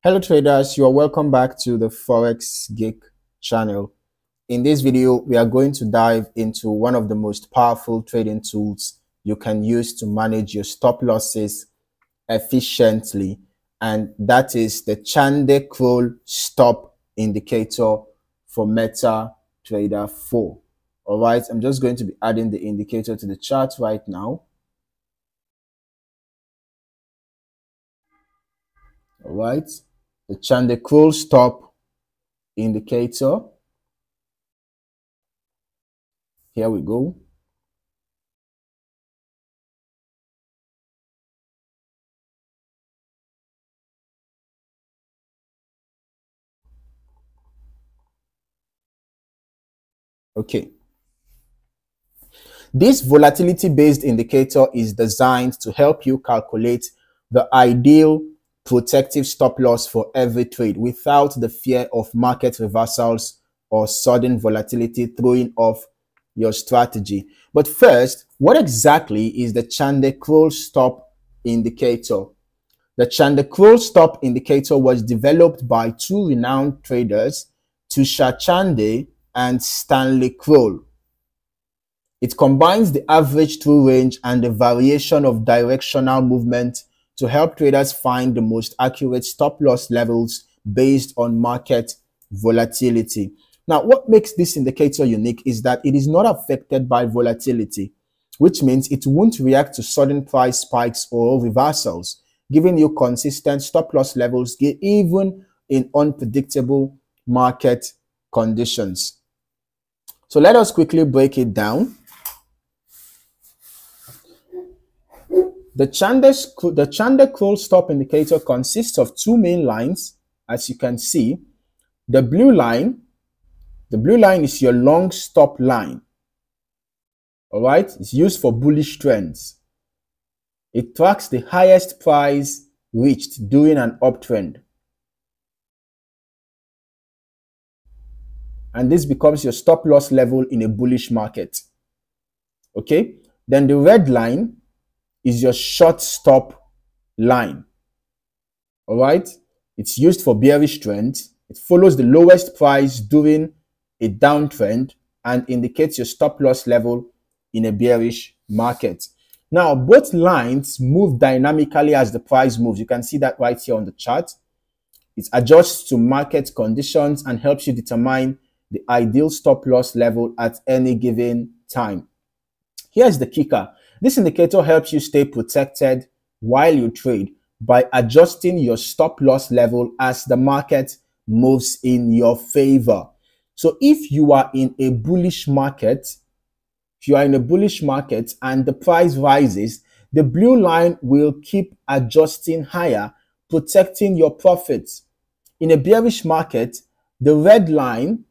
Hello traders, you are welcome back to the Forex Geek channel. In this video, we are going to dive into one of the most powerful trading tools you can use to manage your stop losses efficiently, and that is the Chande Kroll Stop Indicator for MT4. All right, I'm just going to be adding the indicator to the chart right now. All right, the Chande Kroll Stop Indicator. Here we go. Okay. This volatility-based indicator is designed to help you calculate the ideal protective stop loss for every trade without the fear of market reversals or sudden volatility throwing off your strategy. But first, what exactly is the Chande Kroll Stop Indicator? The Chande Kroll Stop Indicator was developed by two renowned traders, Tushar Chande and Stanley Kroll. It combines the average true range and the variation of directional movement to help traders find the most accurate stop loss levels based on market volatility. Now, what makes this indicator unique is that it is not affected by volatility, which means it won't react to sudden price spikes or reversals, giving you consistent stop loss levels even in unpredictable market conditions. So let us quickly break it down. The Chande Kroll Stop Indicator consists of two main lines, as you can see. The blue line is your long stop line. All right, it's used for bullish trends. It tracks the highest price reached during an uptrend. And this becomes your stop loss level in a bullish market. Okay, then the red line is your short stop line. All right, it's used for bearish trends. It follows the lowest price during a downtrend and indicates your stop loss level in a bearish market. Now, both lines move dynamically as the price moves. You can see that right here on the chart. It adjusts to market conditions and helps you determine the ideal stop loss level at any given time. Here's the kicker. This indicator helps you stay protected while you trade by adjusting your stop loss level as the market moves in your favor. So if you are in a bullish market, and the price rises, the blue line will keep adjusting higher, protecting your profits. In a bearish market, the red line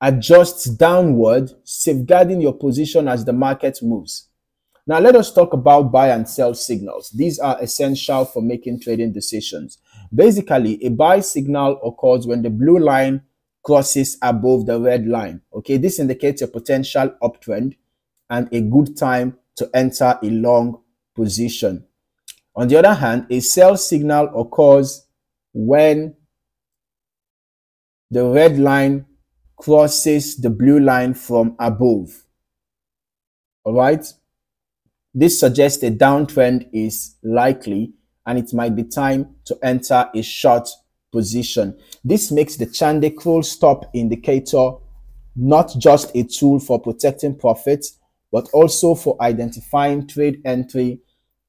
adjusts downward, safeguarding your position as the market moves. Now, let us talk about buy and sell signals. These are essential for making trading decisions. Basically, a buy signal occurs when the blue line crosses above the red line. Okay, this indicates a potential uptrend and a good time to enter a long position. On the other hand, a sell signal occurs when the red line crosses the blue line from above. All right. This suggests a downtrend is likely and it might be time to enter a short position. This makes the Chande Kroll Stop Indicator not just a tool for protecting profits, but also for identifying trade entry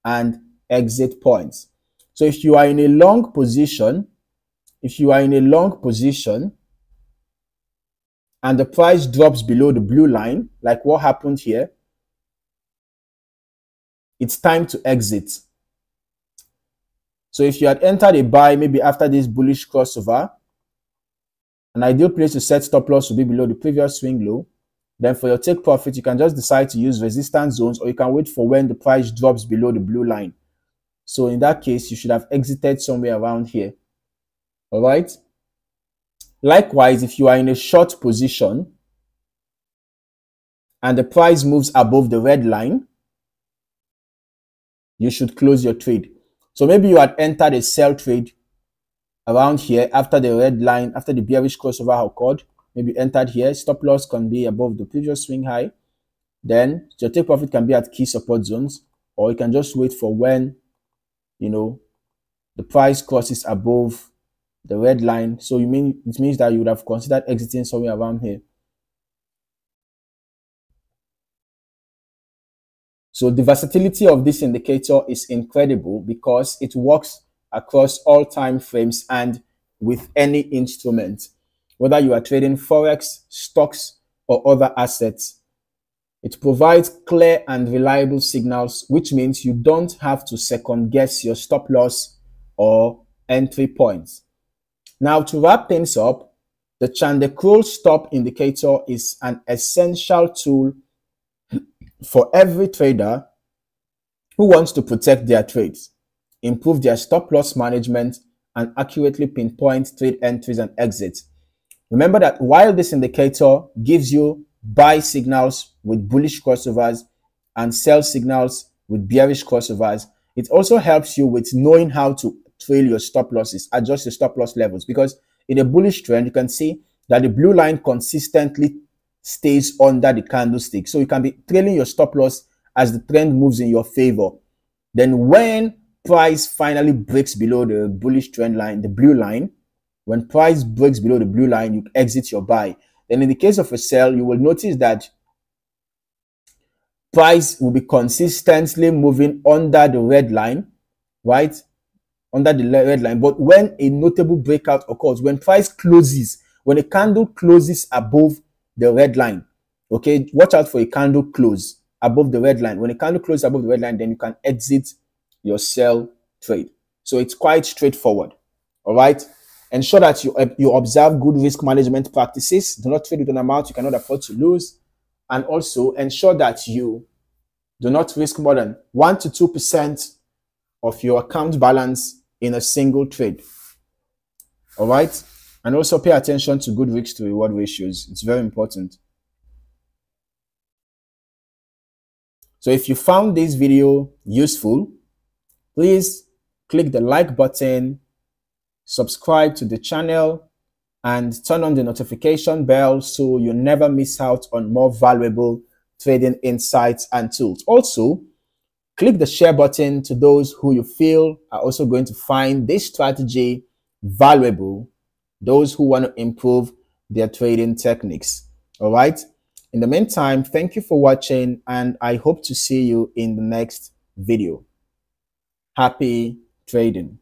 and exit points. So if you are in a long position, and the price drops below the blue line, like what happened here, it's time to exit. So if you had entered a buy maybe after this bullish crossover, an ideal place to set stop loss will be below the previous swing low. Then for your take profit, you can just decide to use resistance zones, or you can wait for when the price drops below the blue line. So in that case, you should have exited somewhere around here. All right. Likewise, if you are in a short position and the price moves above the red line, you should close your trade. So maybe you had entered a sell trade around here after the red line, after the bearish crossover occurred, maybe entered here. Stop loss can be above the previous swing high. Then your take profit can be at key support zones, or you can just wait for when, you know, the price crosses above the red line. So it means that you would have considered exiting somewhere around here. So the versatility of this indicator is incredible because it works across all time frames and with any instrument, whether you are trading Forex, stocks, or other assets. It provides clear and reliable signals, which means you don't have to second guess your stop loss or entry points. Now, to wrap things up, the Chande Kroll Stop Indicator is an essential tool for every trader who wants to protect their trades, improve their stop loss management, and accurately pinpoint trade entries and exits. Remember that while this indicator gives you buy signals with bullish crossovers and sell signals with bearish crossovers, it also helps you with knowing how to trail your stop losses, adjust your stop loss levels. Because in a bullish trend, you can see that the blue line consistently stays under the candlestick. So you can be trailing your stop loss as the trend moves in your favor. Then when price finally breaks below the bullish trend line, the blue line, when price breaks below the blue line, you exit your buy. Then in the case of a sell, you will notice that price will be consistently moving under the red line, right? Under the red line. But when a notable breakout occurs, when price closes, when a candle closes above the red line, okay, watch out for a candle close above the red line. When a candle closes above the red line, then you can exit your sell trade. So it's quite straightforward. All right. Ensure that you observe good risk management practices. Do not trade with an amount you cannot afford to lose. And also ensure that you do not risk more than 1 to 2% of your account balance in a single trade. All right. And also pay attention to good risk to reward ratios. It's very important. So if you found this video useful, please click the like button, subscribe to the channel, and turn on the notification bell so you never miss out on more valuable trading insights and tools. Also, click the share button to those who you feel are also going to find this strategy valuable, those who want to improve their trading techniques. All right. In the meantime, thank you for watching, and I hope to see you in the next video. Happy trading.